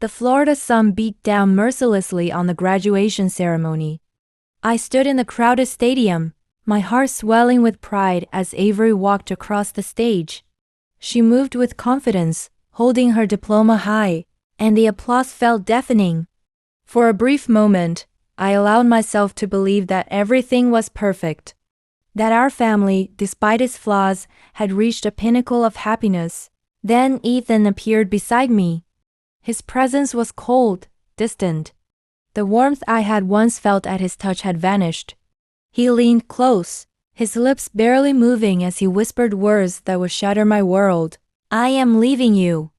The Florida sun beat down mercilessly on the graduation ceremony. I stood in the crowded stadium, my heart swelling with pride as Avery walked across the stage. She moved with confidence, holding her diploma high, and the applause felt deafening. For a brief moment, I allowed myself to believe that everything was perfect. That our family, despite its flaws, had reached a pinnacle of happiness. Then Ethan appeared beside me. His presence was cold, distant. The warmth I had once felt at his touch had vanished. He leaned close, his lips barely moving as he whispered words that would shatter my world. "I am leaving you.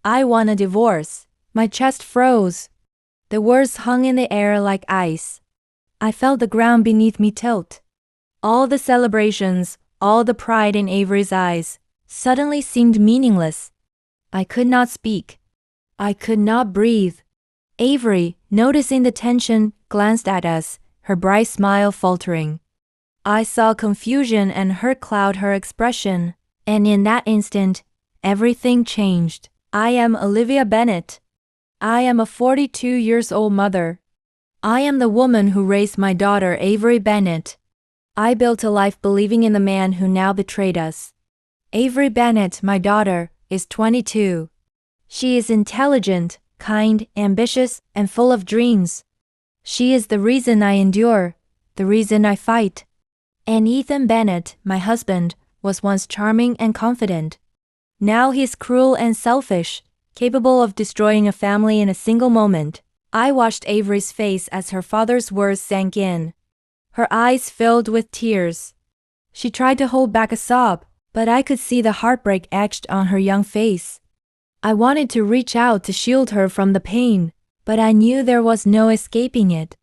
I want a divorce." My chest froze. The words hung in the air like ice. I felt the ground beneath me tilt. All the celebrations, all the pride in Avery's eyes, suddenly seemed meaningless. I could not speak. I could not breathe. Avery, noticing the tension, glanced at us, her bright smile faltering. I saw confusion and hurt cloud her expression, and in that instant, everything changed. I am Olivia Bennett. I am a 42-year-old mother. I am the woman who raised my daughter Avery Bennett. I built a life believing in the man who now betrayed us. Avery Bennett, my daughter, is 22. She is intelligent, kind, ambitious, and full of dreams. She is the reason I endure, the reason I fight. And Ethan Bennett, my husband, was once charming and confident. Now he is cruel and selfish, capable of destroying a family in a single moment. I watched Avery's face as her father's words sank in. Her eyes filled with tears. She tried to hold back a sob, but I could see the heartbreak etched on her young face. I wanted to reach out to shield her from the pain, but I knew there was no escaping it.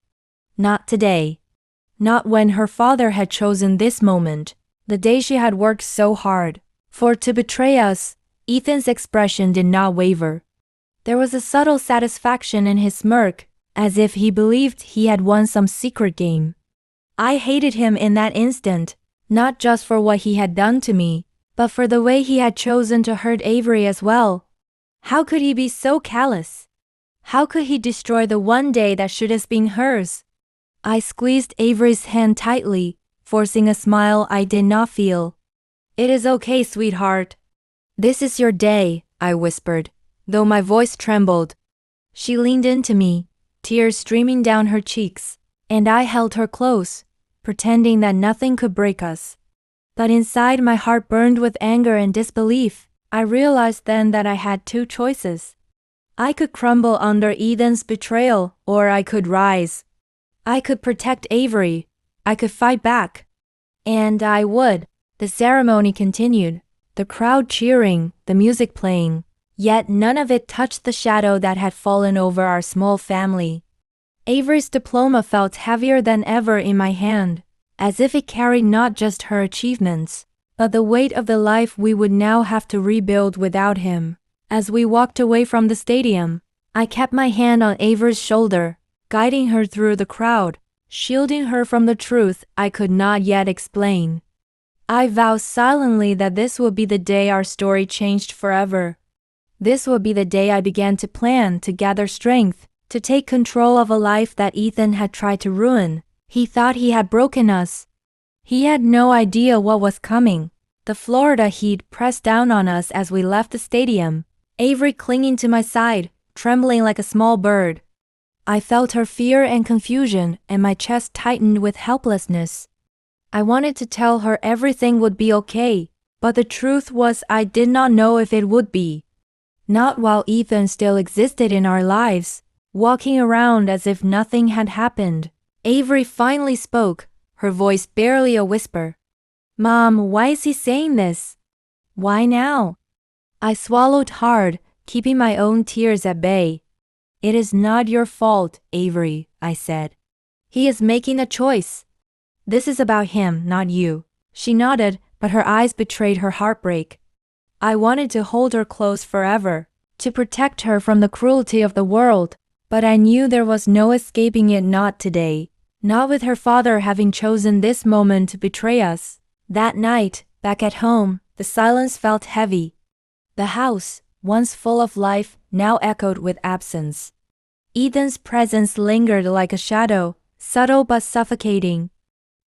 Not today. Not when her father had chosen this moment, the day she had worked so hard. For to betray us, Ethan's expression did not waver. There was a subtle satisfaction in his smirk, as if he believed he had won some secret game. I hated him in that instant, not just for what he had done to me, but for the way he had chosen to hurt Avery as well. How could he be so callous? How could he destroy the one day that should have been hers? I squeezed Avery's hand tightly, forcing a smile I did not feel. "It is okay, sweetheart. This is your day," I whispered, though my voice trembled. She leaned into me, tears streaming down her cheeks, and I held her close, pretending that nothing could break us. But inside my heart burned with anger and disbelief. I realized then that I had two choices. I could crumble under Ethan's betrayal, or I could rise. I could protect Avery. I could fight back. And I would. The ceremony continued, the crowd cheering, the music playing. Yet none of it touched the shadow that had fallen over our small family. Avery's diploma felt heavier than ever in my hand, as if it carried not just her achievements, but the weight of the life we would now have to rebuild without him. As we walked away from the stadium, I kept my hand on Avery's shoulder, guiding her through the crowd, shielding her from the truth I could not yet explain. I vowed silently that this would be the day our story changed forever. This would be the day I began to plan, to gather strength, to take control of a life that Ethan had tried to ruin. He thought he had broken us. He had no idea what was coming. The Florida heat pressed down on us as we left the stadium, Avery clinging to my side, trembling like a small bird. I felt her fear and confusion, and my chest tightened with helplessness. I wanted to tell her everything would be okay, but the truth was I did not know if it would be. Not while Ethan still existed in our lives, walking around as if nothing had happened. Avery finally spoke, her voice barely a whisper. "Mom, why is he saying this? Why now?" I swallowed hard, keeping my own tears at bay. "It is not your fault, Avery," I said. "He is making a choice. This is about him, not you." She nodded, but her eyes betrayed her heartbreak. I wanted to hold her close forever, to protect her from the cruelty of the world, but I knew there was no escaping it, not today, not with her father having chosen this moment to betray us. That night, back at home, the silence felt heavy. The house, once full of life, now echoed with absence. Ethan's presence lingered like a shadow, subtle but suffocating.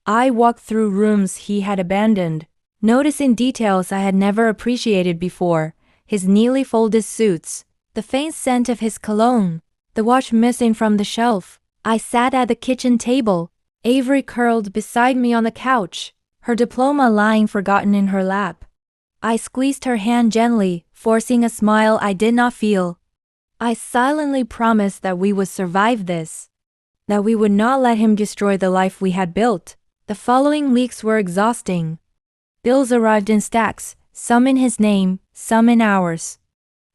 I walked through rooms he had abandoned, noticing details I had never appreciated before: his neatly folded suits, the faint scent of his cologne, the watch missing from the shelf. I sat at the kitchen table, Avery curled beside me on the couch, her diploma lying forgotten in her lap. I squeezed her hand gently, forcing a smile I did not feel. I silently promised that we would survive this, that we would not let him destroy the life we had built. The following weeks were exhausting. Bills arrived in stacks, some in his name, some in ours.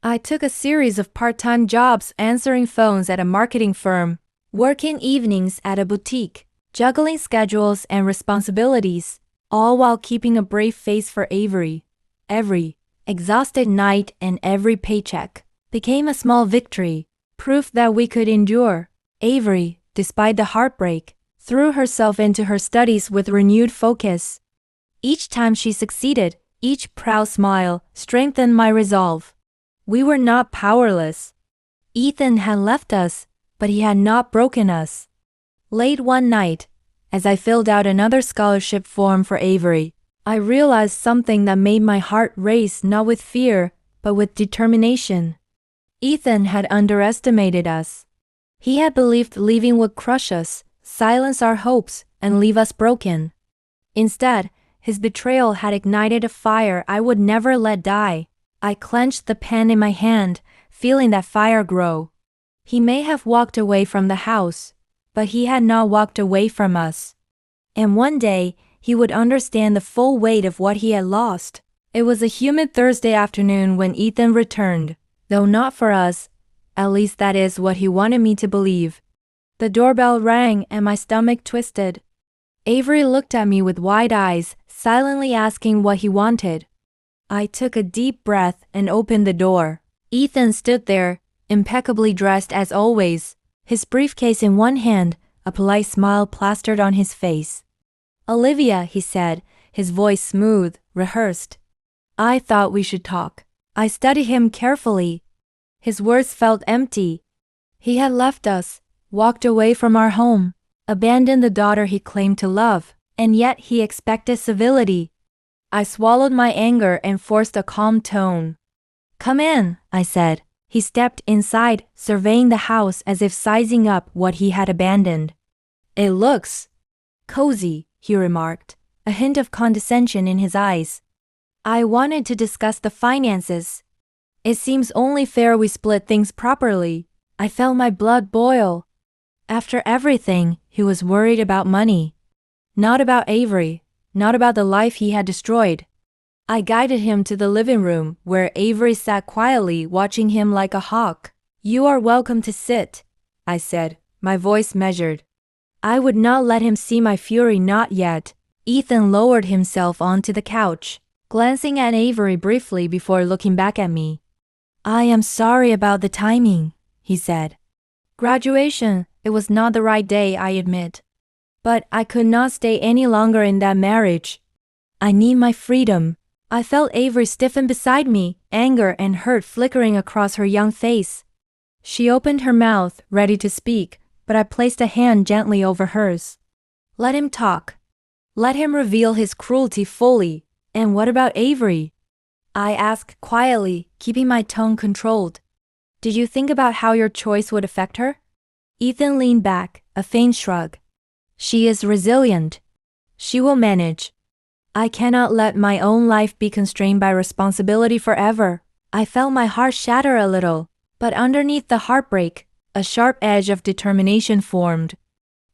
I took a series of part-time jobs answering phones at a marketing firm, working evenings at a boutique, juggling schedules and responsibilities, all while keeping a brave face for Avery. Every exhausted night and every paycheck became a small victory, proof that we could endure. Avery, despite the heartbreak, threw herself into her studies with renewed focus. Each time she succeeded, each proud smile strengthened my resolve. We were not powerless. Ethan had left us, but he had not broken us. Late one night, as I filled out another scholarship form for Avery, I realized something that made my heart race, not with fear, but with determination. Ethan had underestimated us. He had believed leaving would crush us, silence our hopes, and leave us broken. Instead, his betrayal had ignited a fire I would never let die. I clenched the pen in my hand, feeling that fire grow. He may have walked away from the house, but he had not walked away from us. And one day, he would understand the full weight of what he had lost. It was a humid Thursday afternoon when Ethan returned, though not for us. At least that is what he wanted me to believe. The doorbell rang and my stomach twisted. Avery looked at me with wide eyes, silently asking what he wanted. I took a deep breath and opened the door. Ethan stood there, impeccably dressed as always, his briefcase in one hand, a polite smile plastered on his face. "Olivia," he said, his voice smooth, rehearsed. "I thought we should talk." I studied him carefully. His words felt empty. He had left us, walked away from our home, abandoned the daughter he claimed to love, and yet he expected civility. I swallowed my anger and forced a calm tone. "Come in," I said. He stepped inside, surveying the house as if sizing up what he had abandoned. "It looks cozy," he remarked, a hint of condescension in his eyes. I wanted to discuss the finances. "It seems only fair we split things properly." I felt my blood boil. After everything, he was worried about money. Not about Avery, not about the life he had destroyed. I guided him to the living room, where Avery sat quietly watching him like a hawk. "You are welcome to sit," I said, my voice measured. I would not let him see my fury, not yet. Ethan lowered himself onto the couch, glancing at Avery briefly before looking back at me. "I am sorry about the timing," he said. "Graduation, it was not the right day, I admit. But I could not stay any longer in that marriage. I need my freedom." I felt Avery stiffen beside me, anger and hurt flickering across her young face. She opened her mouth, ready to speak, but I placed a hand gently over hers. "Let him talk. Let him reveal his cruelty fully. And what about Avery?" I asked quietly, keeping my tone controlled. "Did you think about how your choice would affect her?" Ethan leaned back, a faint shrug. "She is resilient. She will manage. I cannot let my own life be constrained by responsibility forever." I felt my heart shatter a little, but underneath the heartbreak, a sharp edge of determination formed.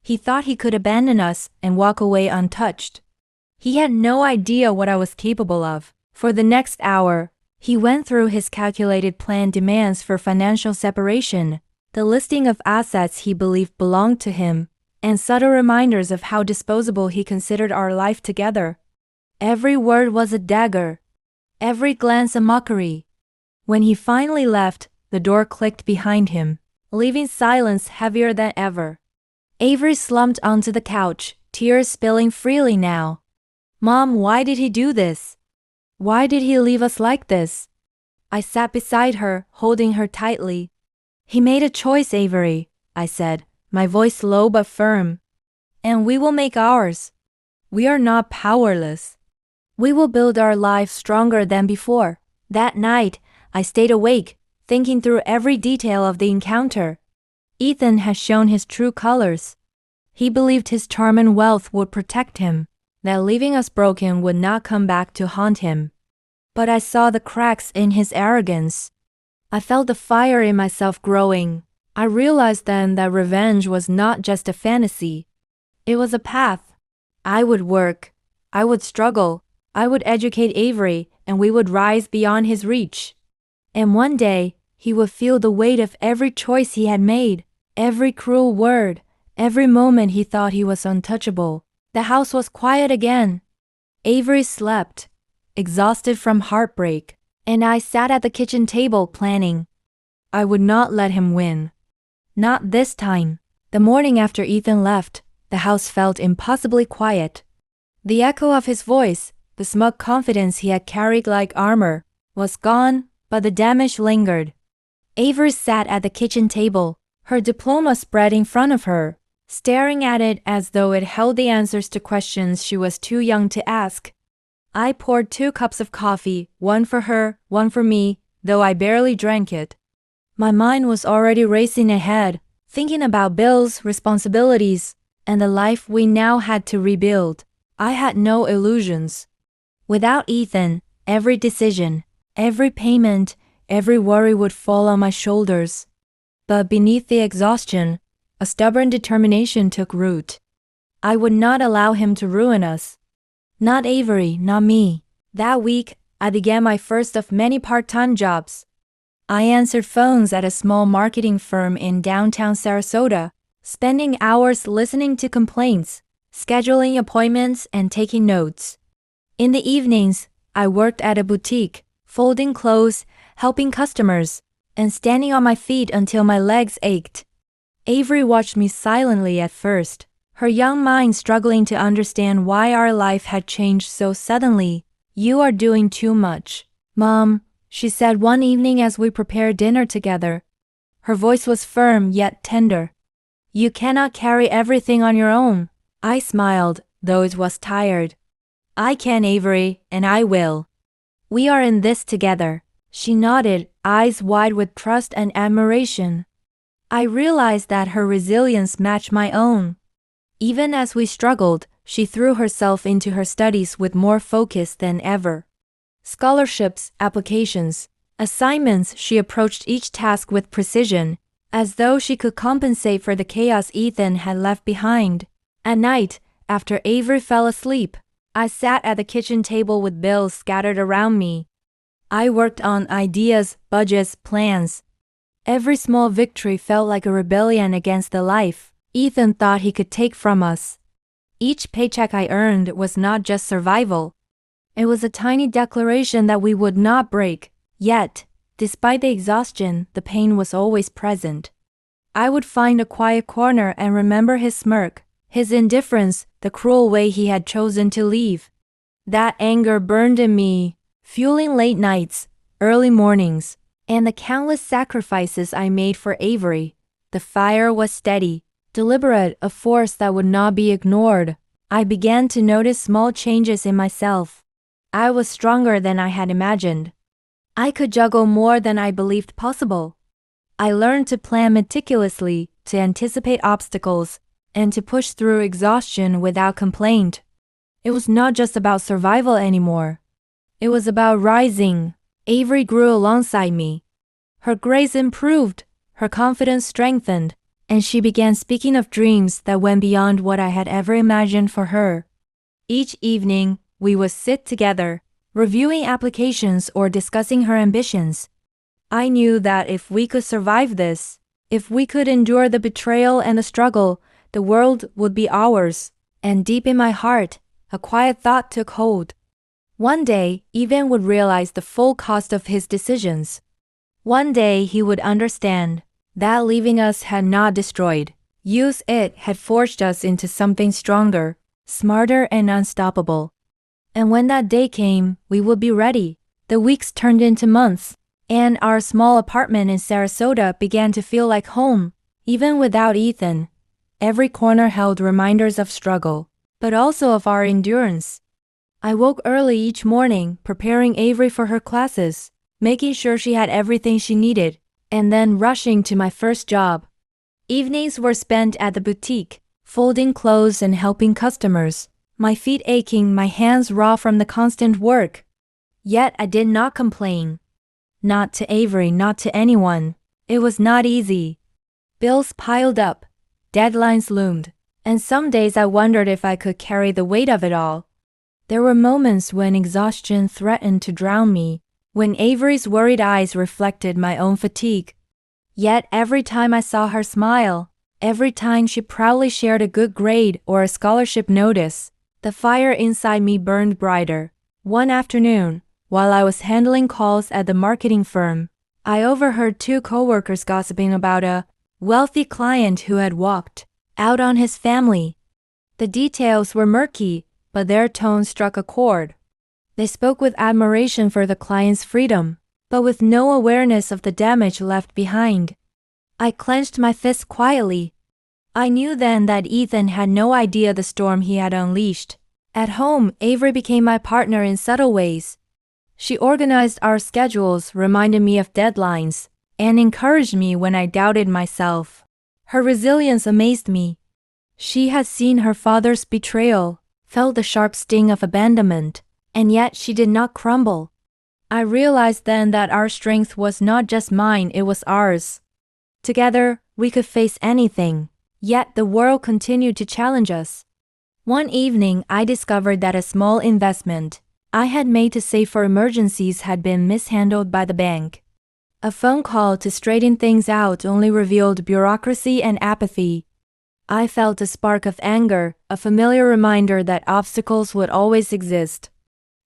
He thought he could abandon us and walk away untouched. He had no idea what I was capable of. For the next hour, he went through his calculated planned demands for financial separation, the listing of assets he believed belonged to him, and subtle reminders of how disposable he considered our life together. Every word was a dagger, every glance a mockery. When he finally left, the door clicked behind him, leaving silence heavier than ever. Avery slumped onto the couch, tears spilling freely now. "Mom, why did he do this? Why did he leave us like this?" I sat beside her, holding her tightly. He made a choice, Avery, I said, my voice low but firm. And we will make ours. We are not powerless. We will build our lives stronger than before. That night, I stayed awake, thinking through every detail of the encounter. Ethan had shown his true colors. He believed his charm and wealth would protect him, that leaving us broken would not come back to haunt him. But I saw the cracks in his arrogance. I felt the fire in myself growing. I realized then that revenge was not just a fantasy. It was a path. I would work. I would struggle. I would educate Avery, and we would rise beyond his reach. And one day, he would feel the weight of every choice he had made, every cruel word, every moment he thought he was untouchable. The house was quiet again. Avery slept, exhausted from heartbreak, and I sat at the kitchen table planning. I would not let him win. Not this time. The morning after Ethan left, the house felt impossibly quiet. The echo of his voice, the smug confidence he had carried like armor, was gone, but the damage lingered. Avery sat at the kitchen table, her diploma spread in front of her, staring at it as though it held the answers to questions she was too young to ask. I poured 2 cups of coffee, one for her, one for me, though I barely drank it. My mind was already racing ahead, thinking about bills, responsibilities, and the life we now had to rebuild. I had no illusions. Without Ethan, every decision, every payment, every worry would fall on my shoulders. But beneath the exhaustion, a stubborn determination took root. I would not allow him to ruin us. Not Avery, not me. That week, I began my first of many part-time jobs. I answered phones at a small marketing firm in downtown Sarasota, spending hours listening to complaints, scheduling appointments, and taking notes. In the evenings, I worked at a boutique, folding clothes, helping customers, and standing on my feet until my legs ached. Avery watched me silently at first, her young mind struggling to understand why our life had changed so suddenly. "You are doing too much, Mom," she said one evening as we prepared dinner together. Her voice was firm yet tender. "You cannot carry everything on your own." I smiled, though it was tired. "I can, Avery, and I will. We are in this together." She nodded, eyes wide with trust and admiration. I realized that her resilience matched my own. Even as we struggled, she threw herself into her studies with more focus than ever. Scholarships, applications, assignments, she approached each task with precision, as though she could compensate for the chaos Ethan had left behind. At night, after Avery fell asleep, I sat at the kitchen table with bills scattered around me. I worked on ideas, budgets, plans. Every small victory felt like a rebellion against the life Ethan thought he could take from us. Each paycheck I earned was not just survival. It was a tiny declaration that we would not break. Yet, despite the exhaustion, the pain was always present. I would find a quiet corner and remember his smirk, his indifference, the cruel way he had chosen to leave. That anger burned in me, fueling late nights, early mornings, and the countless sacrifices I made for Avery. The fire was steady, deliberate, a force that would not be ignored. I began to notice small changes in myself. I was stronger than I had imagined. I could juggle more than I believed possible. I learned to plan meticulously, to anticipate obstacles, and to push through exhaustion without complaint. It was not just about survival anymore. It was about rising. Avery grew alongside me. Her grace improved, her confidence strengthened, and she began speaking of dreams that went beyond what I had ever imagined for her. Each evening, we would sit together, reviewing applications or discussing her ambitions. I knew that if we could survive this, if we could endure the betrayal and the struggle, the world would be ours. And deep in my heart, a quiet thought took hold. One day, Ethan would realize the full cost of his decisions. One day he would understand that leaving us had not destroyed us, it had forged us into something stronger, smarter, and unstoppable. And when that day came, we would be ready. The weeks turned into months. And our small apartment in Sarasota began to feel like home, even without Ethan. Every corner held reminders of struggle, but also of our endurance. I woke early each morning, preparing Avery for her classes, making sure she had everything she needed, and then rushing to my first job. Evenings were spent at the boutique, folding clothes and helping customers, my feet aching, my hands raw from the constant work. Yet I did not complain. Not to Avery, not to anyone. It was not easy. Bills piled up, deadlines loomed, and some days I wondered if I could carry the weight of it all. There were moments when exhaustion threatened to drown me, when Avery's worried eyes reflected my own fatigue. Yet every time I saw her smile, every time she proudly shared a good grade or a scholarship notice, the fire inside me burned brighter. One afternoon, while I was handling calls at the marketing firm, I overheard two coworkers gossiping about a wealthy client who had walked out on his family. The details were murky, but their tone struck a chord. They spoke with admiration for the client's freedom, but with no awareness of the damage left behind. I clenched my fists quietly. I knew then that Ethan had no idea the storm he had unleashed. At home, Avery became my partner in subtle ways. She organized our schedules, reminded me of deadlines, and encouraged me when I doubted myself. Her resilience amazed me. She had seen her father's betrayal, felt the sharp sting of abandonment, and yet she did not crumble. I realized then that our strength was not just mine, it was ours. Together, we could face anything, yet the world continued to challenge us. One evening, I discovered that a small investment I had made to save for emergencies had been mishandled by the bank. A phone call to straighten things out only revealed bureaucracy and apathy. I felt a spark of anger, a familiar reminder that obstacles would always exist.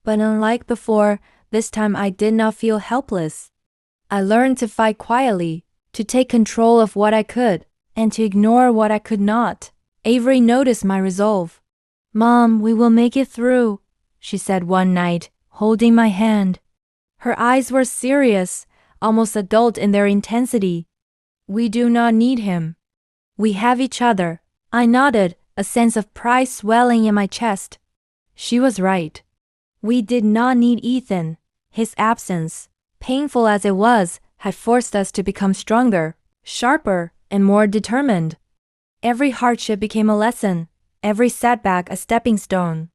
But unlike before, this time I did not feel helpless. I learned to fight quietly, to take control of what I could, and to ignore what I could not. Avery noticed my resolve. "Mom, we will make it through," she said one night, holding my hand. Her eyes were serious, almost adult in their intensity. "We do not need him. We have each other." I nodded, a sense of pride swelling in my chest. She was right. We did not need Ethan. His absence, painful as it was, had forced us to become stronger, sharper, and more determined. Every hardship became a lesson, every setback a stepping stone.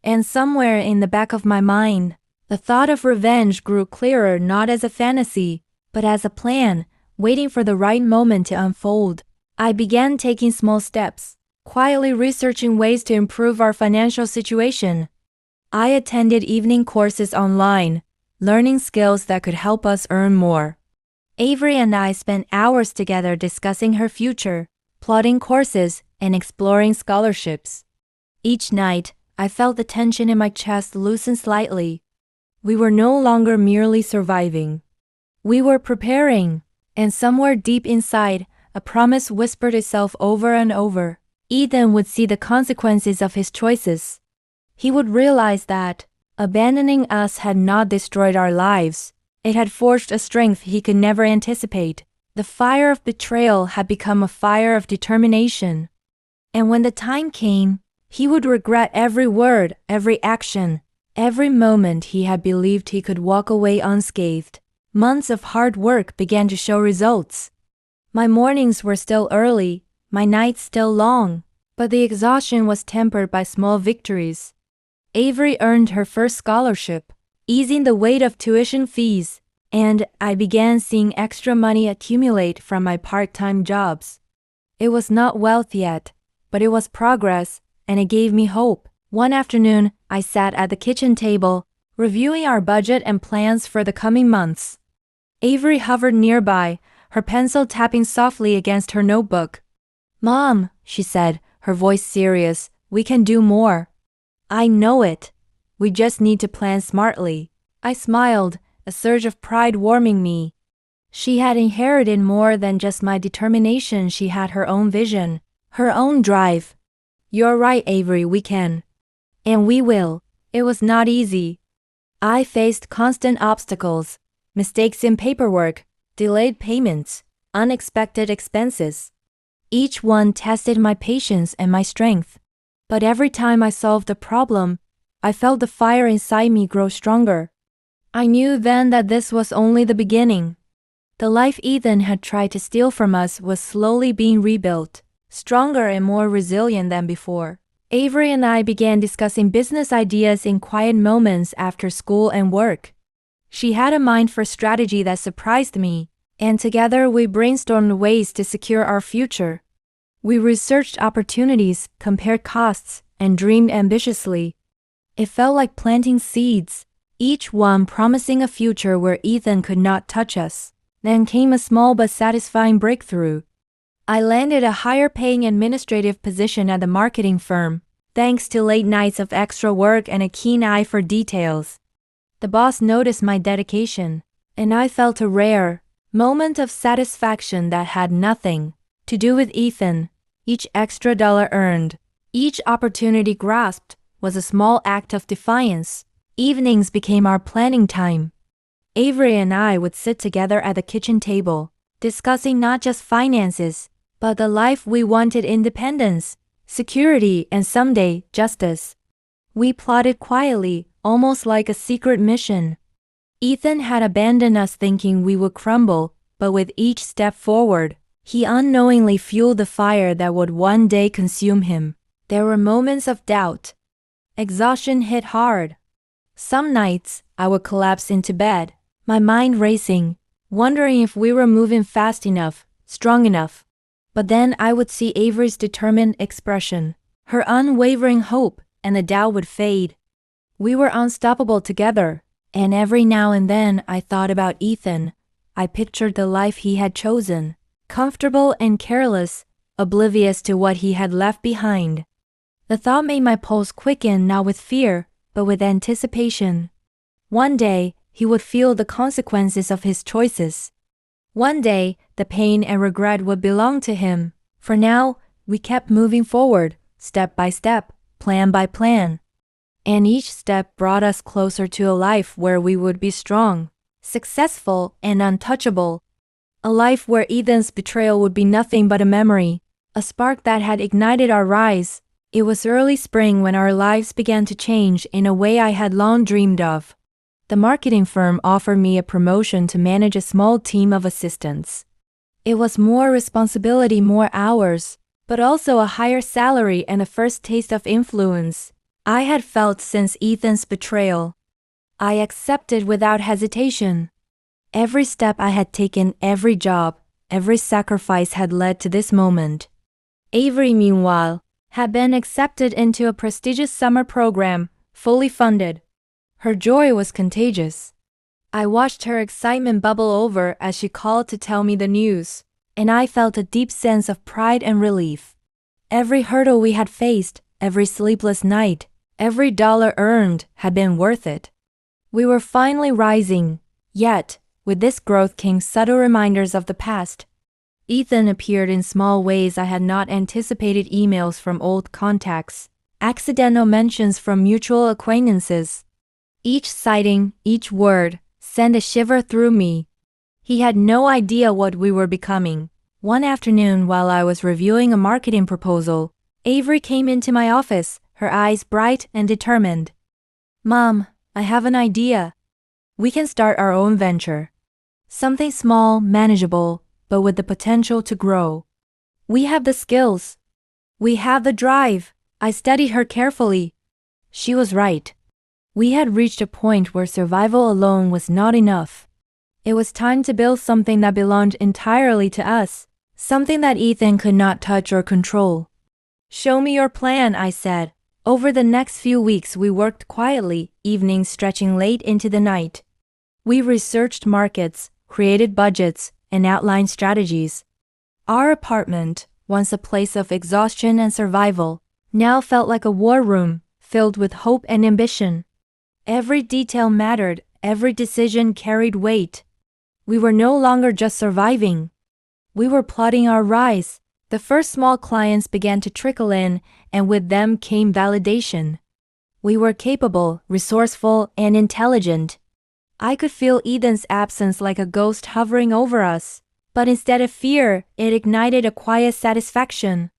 And somewhere in the back of my mind, the thought of revenge grew clearer, not as a fantasy, but as a plan, waiting for the right moment to unfold. I began taking small steps, quietly researching ways to improve our financial situation. I attended evening courses online, learning skills that could help us earn more. Avery and I spent hours together discussing her future, plotting courses, and exploring scholarships. Each night, I felt the tension in my chest loosen slightly. We were no longer merely surviving. We were preparing, and somewhere deep inside, a promise whispered itself over and over. Ethan would see the consequences of his choices. He would realize that abandoning us had not destroyed our lives. It had forged a strength he could never anticipate. The fire of betrayal had become a fire of determination. And when the time came, he would regret every word, every action, every moment he had believed he could walk away unscathed. Months of hard work began to show results. My mornings were still early, my nights still long, but the exhaustion was tempered by small victories. Avery earned her first scholarship, easing the weight of tuition fees, and I began seeing extra money accumulate from my part-time jobs. It was not wealth yet, but it was progress, and it gave me hope. One afternoon, I sat at the kitchen table, reviewing our budget and plans for the coming months. Avery hovered nearby, her pencil tapping softly against her notebook. "Mom," she said, her voice serious, "we can do more." "I know it. We just need to plan smartly." I smiled, a surge of pride warming me. She had inherited more than just my determination. She had her own vision, her own drive. "You're right, Avery, we can. And we will." It was not easy. I faced constant obstacles, mistakes in paperwork, delayed payments, unexpected expenses. Each one tested my patience and my strength. But every time I solved the problem, I felt the fire inside me grow stronger. I knew then that this was only the beginning. The life Ethan had tried to steal from us was slowly being rebuilt, stronger and more resilient than before. Avery and I began discussing business ideas in quiet moments after school and work. She had a mind for strategy that surprised me, and together we brainstormed ways to secure our future. We researched opportunities, compared costs, and dreamed ambitiously. It felt like planting seeds, each one promising a future where Ethan could not touch us. Then came a small but satisfying breakthrough. I landed a higher-paying administrative position at the marketing firm, thanks to late nights of extra work and a keen eye for details. The boss noticed my dedication, and I felt a rare moment of satisfaction that had nothing to do with Ethan. Each extra dollar earned, each opportunity grasped, was a small act of defiance. Evenings became our planning time. Avery and I would sit together at the kitchen table, discussing not just finances, but the life we wanted: independence, security, and someday, justice. We plotted quietly, almost like a secret mission. Ethan had abandoned us thinking we would crumble, but with each step forward, he unknowingly fueled the fire that would one day consume him. There were moments of doubt. Exhaustion hit hard. Some nights, I would collapse into bed, my mind racing, wondering if we were moving fast enough, strong enough. But then I would see Avery's determined expression, her unwavering hope, and the doubt would fade. We were unstoppable together, and every now and then I thought about Ethan. I pictured the life he had chosen, comfortable and careless, oblivious to what he had left behind. The thought made my pulse quicken, not with fear, but with anticipation. One day, he would feel the consequences of his choices. One day, the pain and regret would belong to him. For now, we kept moving forward, step by step, plan by plan. And each step brought us closer to a life where we would be strong, successful, and untouchable. A life where Ethan's betrayal would be nothing but a memory, a spark that had ignited our rise. It was early spring when our lives began to change in a way I had long dreamed of. The marketing firm offered me a promotion to manage a small team of assistants. It was more responsibility, more hours, but also a higher salary and a first taste of influence I had felt since Ethan's betrayal. I accepted without hesitation. Every step I had taken, every job, every sacrifice had led to this moment. Avery, meanwhile, had been accepted into a prestigious summer program, fully funded. Her joy was contagious. I watched her excitement bubble over as she called to tell me the news, and I felt a deep sense of pride and relief. Every hurdle we had faced, every sleepless night, every dollar earned had been worth it. We were finally rising, yet, with this growth came subtle reminders of the past. Ethan appeared in small ways I had not anticipated: emails from old contacts, accidental mentions from mutual acquaintances. Each sighting, each word, sent a shiver through me. He had no idea what we were becoming. One afternoon while I was reviewing a marketing proposal, Avery came into my office, her eyes bright and determined. "Mom, I have an idea. We can start our own venture. Something small, manageable, but with the potential to grow. We have the skills. We have the drive." I studied her carefully. She was right. We had reached a point where survival alone was not enough. It was time to build something that belonged entirely to us, something that Ethan could not touch or control. "Show me your plan," I said. Over the next few weeks we worked quietly, evenings stretching late into the night. We researched markets, created budgets, and outlined strategies. Our apartment, once a place of exhaustion and survival, now felt like a war room, filled with hope and ambition. Every detail mattered, every decision carried weight. We were no longer just surviving. We were plotting our rise. The first small clients began to trickle in, and with them came validation. We were capable, resourceful, and intelligent. I could feel Ethan's absence like a ghost hovering over us, but instead of fear, it ignited a quiet satisfaction.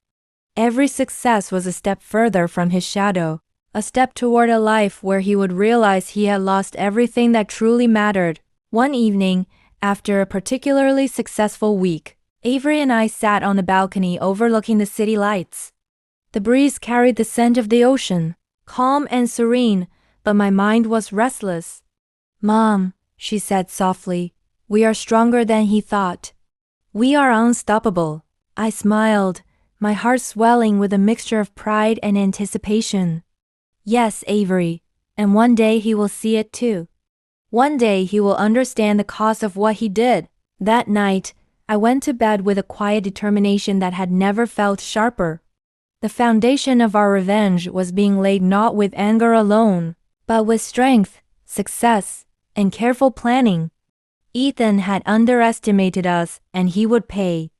Every success was a step further from his shadow, a step toward a life where he would realize he had lost everything that truly mattered. One evening, after a particularly successful week, Avery and I sat on the balcony overlooking the city lights. The breeze carried the scent of the ocean, calm and serene, but my mind was restless. "Mom," she said softly, "we are stronger than he thought. We are unstoppable." I smiled, my heart swelling with a mixture of pride and anticipation. "Yes, Avery, and one day he will see it too. One day he will understand the cost of what he did." That night, I went to bed with a quiet determination that had never felt sharper. The foundation of our revenge was being laid not with anger alone, but with strength, success, and careful planning. Ethan had underestimated us, and he would pay.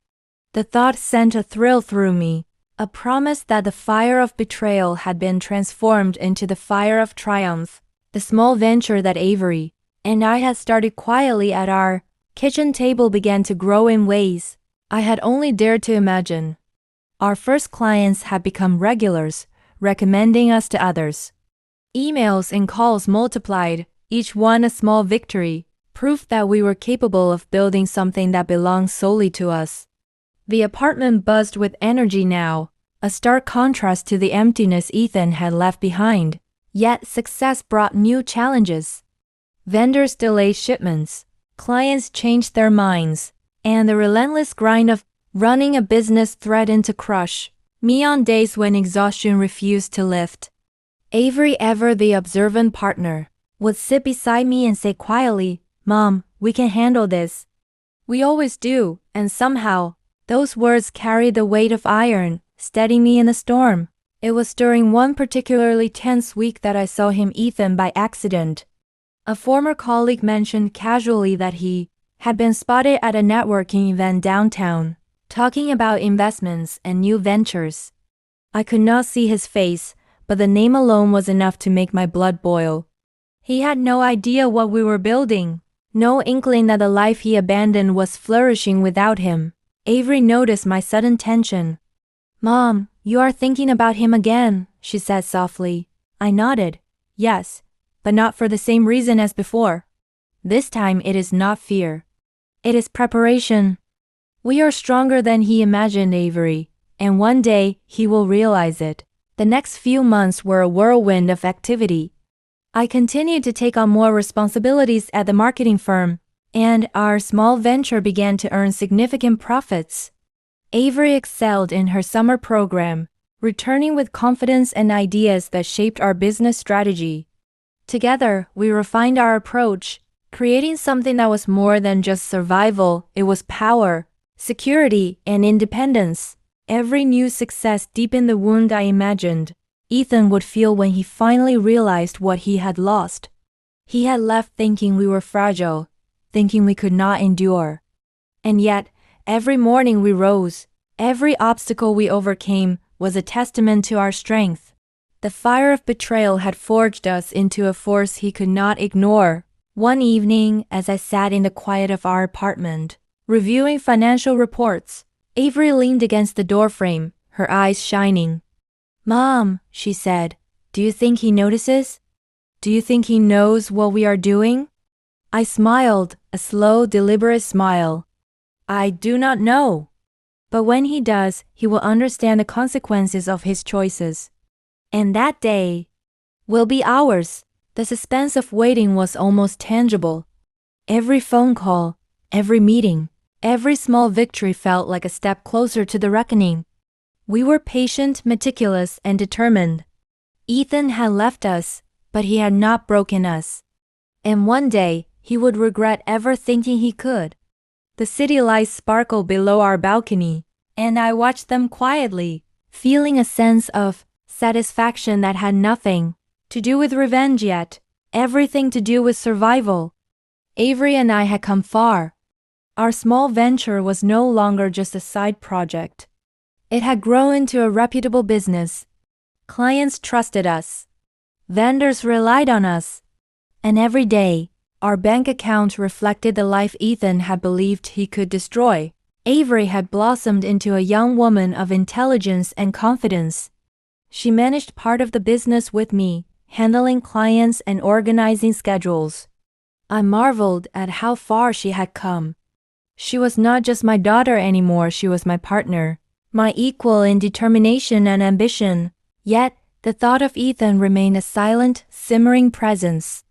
The thought sent a thrill through me, a promise that the fire of betrayal had been transformed into the fire of triumph. The small venture that Avery and I had started quietly at our kitchen table began to grow in ways I had only dared to imagine. Our first clients had become regulars, recommending us to others. Emails and calls multiplied, each one a small victory, proof that we were capable of building something that belonged solely to us. The apartment buzzed with energy now, a stark contrast to the emptiness Ethan had left behind. Yet success brought new challenges. Vendors delayed shipments, clients changed their minds, and the relentless grind of running a business threatened to crush me on days when exhaustion refused to lift. Avery, ever the observant partner, would sit beside me and say quietly, "Mom, we can handle this." "We always do," and somehow, those words carried the weight of iron, steadying me in the storm. It was during one particularly tense week that I saw him Ethan by accident. A former colleague mentioned casually that he had been spotted at a networking event downtown, talking about investments and new ventures. I could not see his face, but the name alone was enough to make my blood boil. He had no idea what we were building, no inkling that the life he abandoned was flourishing without him. Avery noticed my sudden tension. "Mom, you are thinking about him again," she said softly. I nodded. "Yes, but not for the same reason as before. This time it is not fear. It is preparation. We are stronger than he imagined, Avery, and one day he will realize it." The next few months were a whirlwind of activity. I continued to take on more responsibilities at the marketing firm, and our small venture began to earn significant profits. Avery excelled in her summer program, returning with confidence and ideas that shaped our business strategy. Together, we refined our approach, creating something that was more than just survival. It was power, security, and independence. Every new success deepened the wound I imagined Ethan would feel when he finally realized what he had lost. He had left thinking we were fragile, thinking we could not endure. And yet, every morning we rose, every obstacle we overcame was a testament to our strength. The fire of betrayal had forged us into a force he could not ignore. One evening, as I sat in the quiet of our apartment, reviewing financial reports, Avery leaned against the doorframe, her eyes shining. "Mom," she said, "do you think he notices? Do you think he knows what we are doing?" I smiled, a slow, deliberate smile. "I do not know. But when he does, he will understand the consequences of his choices. And that day will be ours." The suspense of waiting was almost tangible. Every phone call, every meeting, every small victory felt like a step closer to the reckoning. We were patient, meticulous, and determined. Ethan had left us, but he had not broken us. And one day, he would regret ever thinking he could. The city lights sparkled below our balcony, and I watched them quietly, feeling a sense of satisfaction that had nothing to do with revenge yet, everything to do with survival. Avery and I had come far. Our small venture was no longer just a side project. It had grown into a reputable business. Clients trusted us. Vendors relied on us. And every day, Our bank account reflected the life Ethan had believed he could destroy. Avery had blossomed into a young woman of intelligence and confidence. She managed part of the business with me, handling clients and organizing schedules. I marveled at how far she had come. She was not just my daughter anymore, she was my partner, my equal in determination and ambition. Yet, the thought of Ethan remained a silent, simmering presence.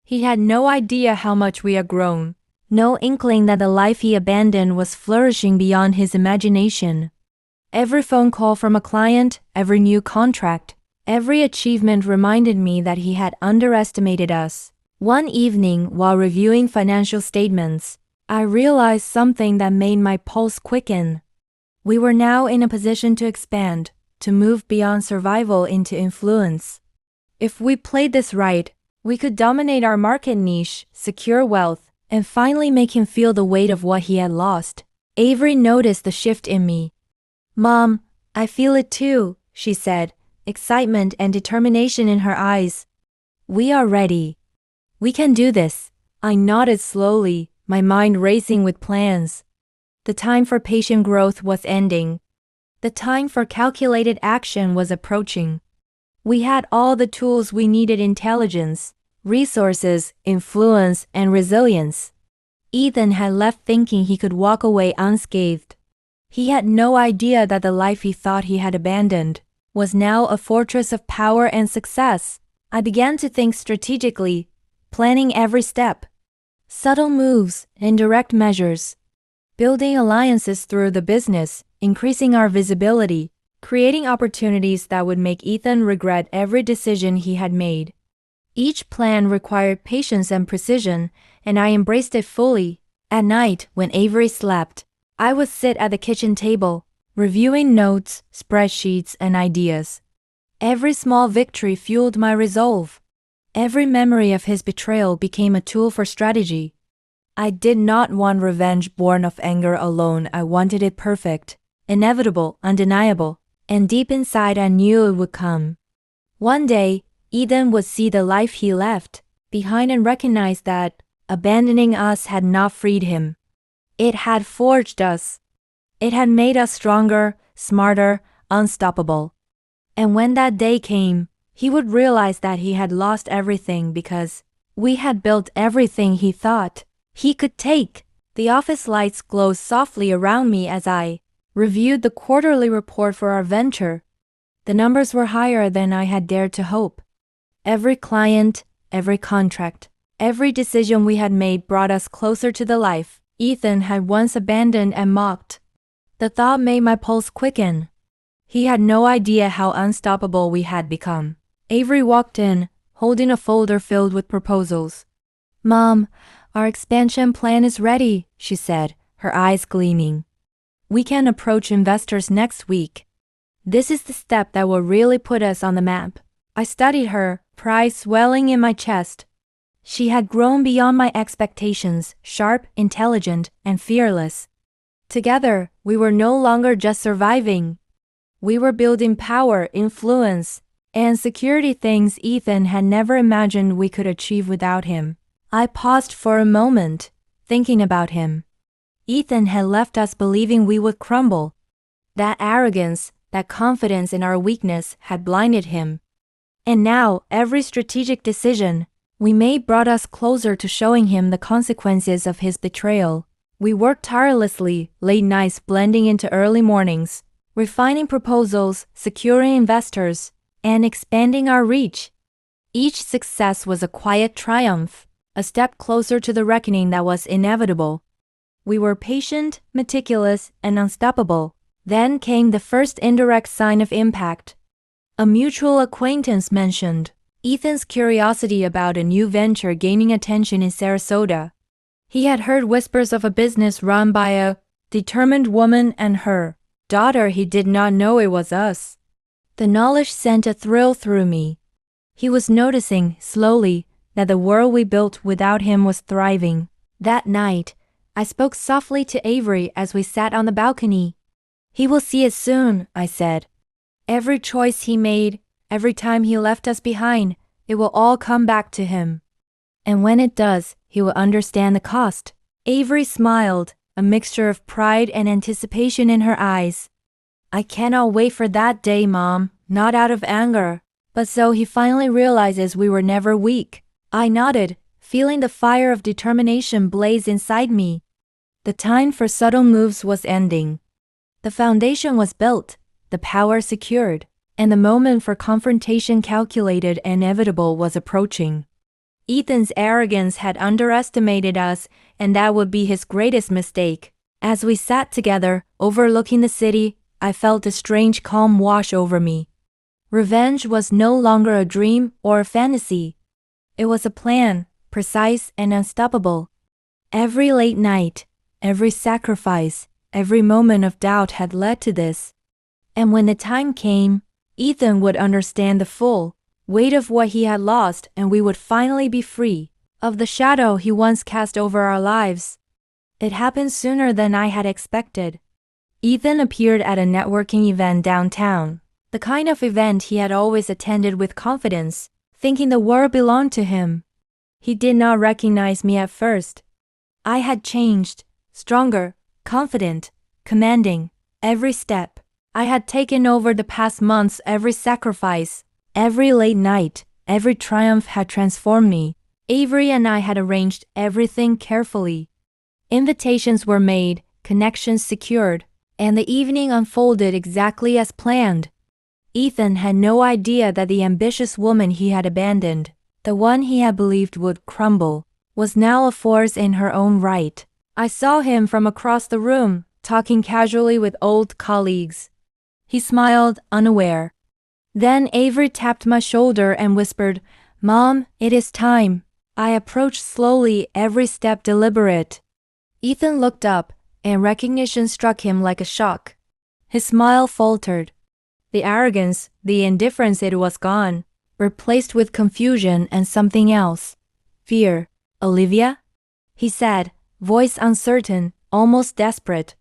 He had no idea how much we had grown, no inkling that the life he abandoned was flourishing beyond his imagination. Every phone call from a client, every new contract, every achievement reminded me that he had underestimated us. One evening, while reviewing financial statements, I realized something that made my pulse quicken. We were now in a position to expand, to move beyond survival into influence. If we played this right, we could dominate our market niche, secure wealth, and finally make him feel the weight of what he had lost. Avery noticed the shift in me. "Mom, I feel it too," she said, excitement and determination in her eyes. "We are ready. We can do this." I nodded slowly, my mind racing with plans. The time for patient growth was ending. The time for calculated action was approaching. We had all the tools we needed: intelligence, resources, influence, and resilience. Ethan had left thinking he could walk away unscathed. He had no idea that the life he thought he had abandoned was now a fortress of power and success. I began to think strategically, planning every step. Subtle moves, indirect measures. Building alliances through the business, increasing our visibility, creating opportunities that would make Ethan regret every decision he had made. Each plan required patience and precision, and I embraced it fully. At night, when Avery slept, I would sit at the kitchen table, reviewing notes, spreadsheets, and ideas. Every small victory fueled my resolve. Every memory of his betrayal became a tool for strategy. I did not want revenge born of anger alone. I wanted it perfect, inevitable, undeniable, and deep inside I knew it would come. One day, Ethan would see the life he left behind and recognize that abandoning us had not freed him. It had forged us. It had made us stronger, smarter, unstoppable. And when that day came, he would realize that he had lost everything because we had built everything he thought he could take. The office lights glowed softly around me as I reviewed the quarterly report for our venture. The numbers were higher than I had dared to hope. Every client, every contract, every decision we had made brought us closer to the life Ethan had once abandoned and mocked. The thought made my pulse quicken. He had no idea how unstoppable we had become. Avery walked in, holding a folder filled with proposals. "Mom, our expansion plan is ready," she said, her eyes gleaming. "We can approach investors next week. This is the step that will really put us on the map." I studied her, pride swelling in my chest. She had grown beyond my expectations, sharp, intelligent, and fearless. Together, we were no longer just surviving. We were building power, influence, and security, things Ethan had never imagined we could achieve without him. I paused for a moment, thinking about him. Ethan had left us believing we would crumble. That arrogance, that confidence in our weakness had blinded him. And now, every strategic decision we made brought us closer to showing him the consequences of his betrayal. We worked tirelessly, late nights blending into early mornings, refining proposals, securing investors, and expanding our reach. Each success was a quiet triumph, a step closer to the reckoning that was inevitable. We were patient, meticulous, and unstoppable. Then came the first indirect sign of impact. A mutual acquaintance mentioned Ethan's curiosity about a new venture gaining attention in Sarasota. He had heard whispers of a business run by a determined woman and her daughter. He did not know it was us. The knowledge sent a thrill through me. He was noticing, slowly, that the world we built without him was thriving. That night, I spoke softly to Avery as we sat on the balcony. "He will see it soon," I said. "Every choice he made, every time he left us behind, it will all come back to him." And when it does, he will understand the cost. Avery smiled, a mixture of pride and anticipation in her eyes. I cannot wait for that day, Mom, not out of anger, but so he finally realizes we were never weak. I nodded, feeling the fire of determination blaze inside me. The time for subtle moves was ending. The foundation was built, the power secured, and the moment for confrontation calculated and inevitable was approaching. Ethan's arrogance had underestimated us, and that would be his greatest mistake. As we sat together, overlooking the city, I felt a strange calm wash over me. Revenge was no longer a dream or a fantasy. It was a plan, precise and unstoppable. Every late night, every sacrifice, every moment of doubt had led to this. And when the time came, Ethan would understand the full weight of what he had lost, and we would finally be free of the shadow he once cast over our lives. It happened sooner than I had expected. Ethan appeared at a networking event downtown, the kind of event he had always attended with confidence, thinking the world belonged to him. He did not recognize me at first. I had changed, stronger, confident, commanding. Every step I had taken over the past months, every sacrifice, every late night, every triumph had transformed me. Avery and I had arranged everything carefully. Invitations were made, connections secured, and the evening unfolded exactly as planned. Ethan had no idea that the ambitious woman he had abandoned, the one he had believed would crumble, was now a force in her own right. I saw him from across the room, talking casually with old colleagues. He smiled, unaware. Then Avery tapped my shoulder and whispered, "Mom, it is time." I approached slowly, every step deliberate. Ethan looked up, and recognition struck him like a shock. His smile faltered. The arrogance, the indifference, it was gone, replaced with confusion and something else. Fear. "Olivia?" he said, voice uncertain, almost desperate.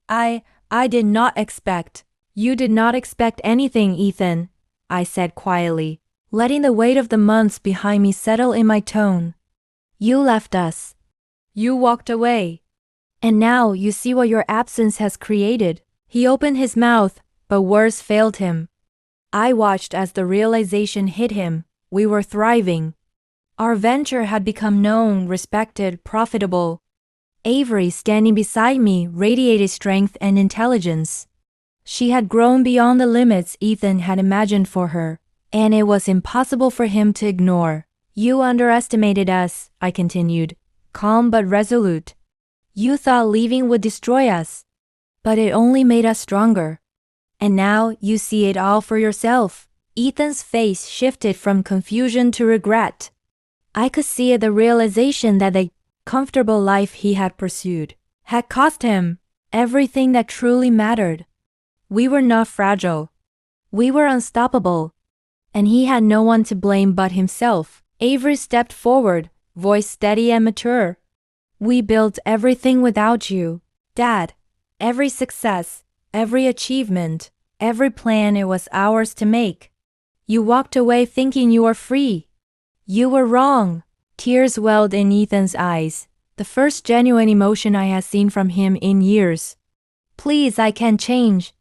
I did not expect. You did not expect anything, Ethan, I said quietly, letting the weight of the months behind me settle in my tone. You left us. You walked away. And now you see what your absence has created. He opened his mouth, but words failed him. I watched as the realization hit him. We were thriving. Our venture had become known, respected, profitable. Avery, standing beside me, radiated strength and intelligence. She had grown beyond the limits Ethan had imagined for her, and it was impossible for him to ignore. You underestimated us, I continued, calm but resolute. You thought leaving would destroy us, but it only made us stronger. And now you see it all for yourself. Ethan's face shifted from confusion to regret. I could see the realization that the comfortable life he had pursued had cost him everything that truly mattered. We were not fragile. We were unstoppable. And he had no one to blame but himself. Avery stepped forward, voice steady and mature. We built everything without you, Dad. Every success, every achievement, every plan, it was ours to make. You walked away thinking you were free. You were wrong. Tears welled in Ethan's eyes, the first genuine emotion I had seen from him in years. Please, I can change.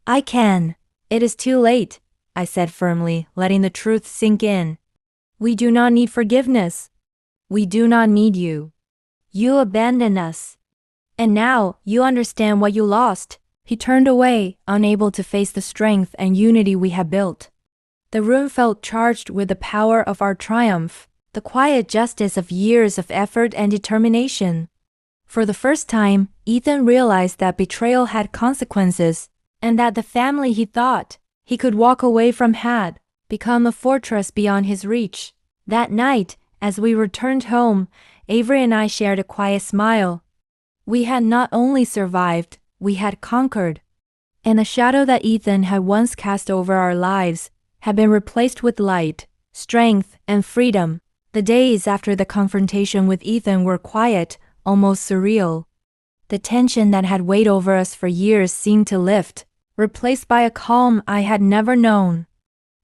I can. It is too late, I said firmly, letting the truth sink in. We do not need forgiveness. We do not need you. You abandoned us. And now you understand what you lost. He turned away, unable to face the strength and unity we had built. The room felt charged with the power of our triumph, the quiet justice of years of effort and determination. For the first time, Ethan realized that betrayal had consequences, and that the family he thought he could walk away from had become a fortress beyond his reach. That night, as we returned home, Avery and I shared a quiet smile. We had not only survived, we had conquered. And the shadow that Ethan had once cast over our lives had been replaced with light, strength, and freedom. The days after the confrontation with Ethan were quiet, almost surreal. The tension that had weighed over us for years seemed to lift, replaced by a calm I had never known.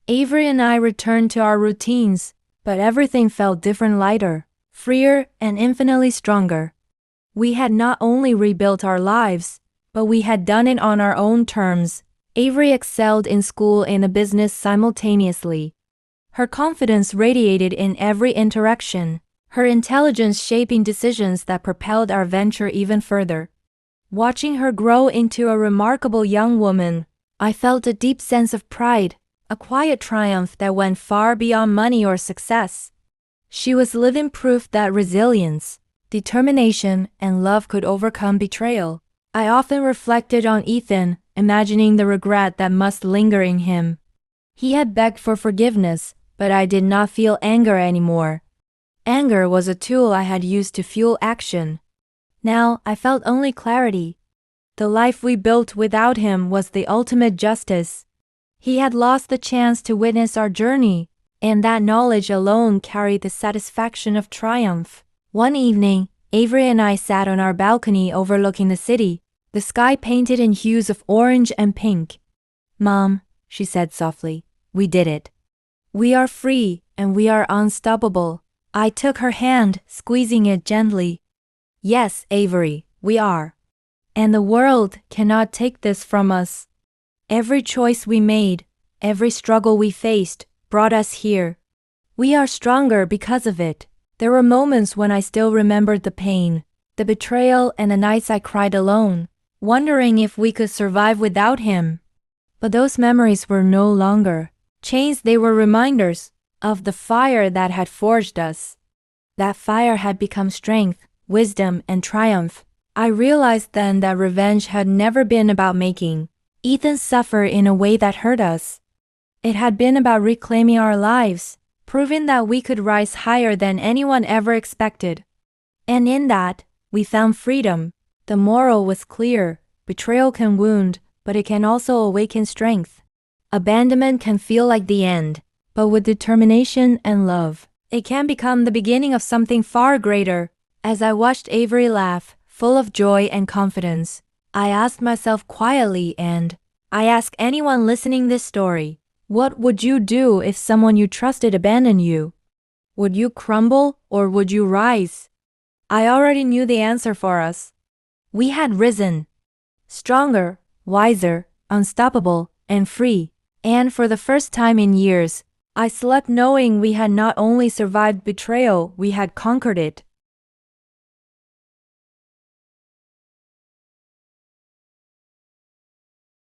Avery and I returned to our routines, but everything felt different, lighter. freer, and infinitely stronger. We had not only rebuilt our lives, but we had done it on our own terms. Avery excelled in school and the business simultaneously. Her confidence radiated in every interaction, her intelligence shaping decisions that propelled our venture even further. Watching her grow into a remarkable young woman, I felt a deep sense of pride, a quiet triumph that went far beyond money or success. She was living proof that resilience, determination, and love could overcome betrayal. I often reflected on Ethan, imagining the regret that must linger in him. He had begged for forgiveness, but I did not feel anger anymore. Anger was a tool I had used to fuel action. Now I felt only clarity. The life we built without him was the ultimate justice. He had lost the chance to witness our journey, and that knowledge alone carried the satisfaction of triumph. One evening, Avery and I sat on our balcony overlooking the city, the sky painted in hues of orange and pink. "Mom," she said softly, "we did it. We are free, and we are unstoppable." I took her hand, squeezing it gently. "Yes, Avery, we are. And the world cannot take this from us. Every choice we made, every struggle we faced, brought us here. We are stronger because of it." There were moments when I still remembered the pain, the betrayal, and the nights I cried alone, wondering if we could survive without him. But those memories were no longer chains, they were reminders of the fire that had forged us. That fire had become strength, wisdom, and triumph. I realized then that revenge had never been about making Ethan suffer in a way that hurt us. It had been about reclaiming our lives, proving that we could rise higher than anyone ever expected. And in that, we found freedom. The moral was clear: betrayal can wound, but it can also awaken strength. Abandonment can feel like the end, but with determination and love, it can become the beginning of something far greater. As I watched Avery laugh, full of joy and confidence, I asked myself quietly, and I ask anyone listening this story, what would you do if someone you trusted abandoned you? Would you crumble or would you rise? I already knew the answer for us. We had risen. Stronger, wiser, unstoppable, and free. And for the first time in years, I slept knowing we had not only survived betrayal, we had conquered it.